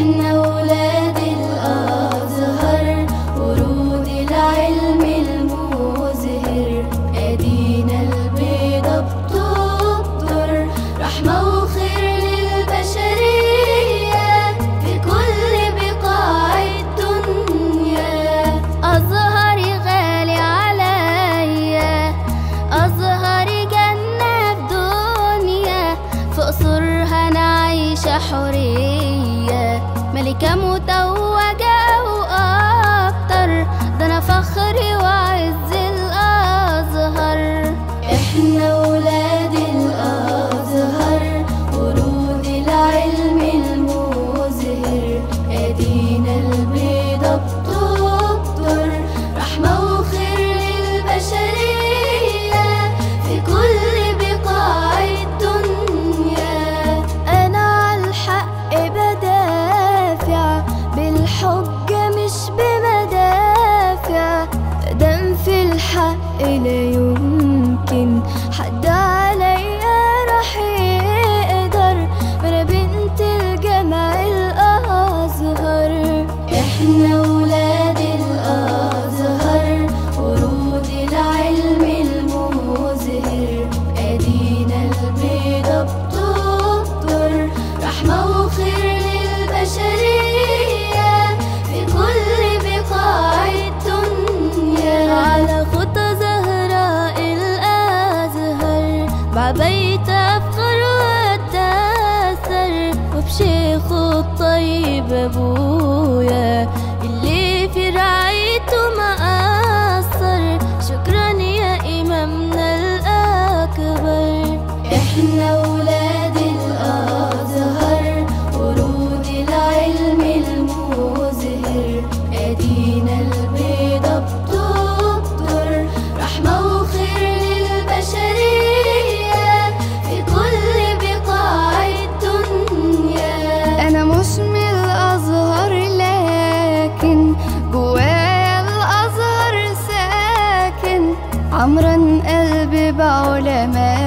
احنا ولاد الازهر، ورود العلم المزهر، ادينا البيضة بتبطر رحمة وخير للبشرية في كل بقاع الدنيا. أزهري غالي عليا، أزهري جنة في دنيا، في قصورها أنا عايشة حرية، ملكة متوجة وأكتر، ده أنا فخري وعز الأزهر. احنا ولاد الازهر، ورود العلم المزهر، ادينا البيضة بتبطر رحمة وخير للبشرية في كل بقاع الدنيا. أنا عالحق بدافع بالحجة مش بمدافع، مادام في الحق لا يمكن حد عليا راح يقدر، ما أنا بنت الجامع الأزهر. احنا ولاد الازهر، ورود العلم المزهر، ادينا البيضة بتبطر رحمة وخير للبشرية في كل بقاع الدنيا. على خطى زهراء الأزهر بعبيت أفخر وأتأثر، وبشيخه الطيب أبويا اللي في رعايته ما قصر. شكرا يا إمامنا الأكبر. احنا ولاد الازهر، ورود العلم المزهر، ادينا البيضة بتبطر رحمة وخير للبشرية في كل بقاع الدنيا. أنا مش من الأزهر لكن جوايا الأزهر ساكن، عمرا قلبي بعلماء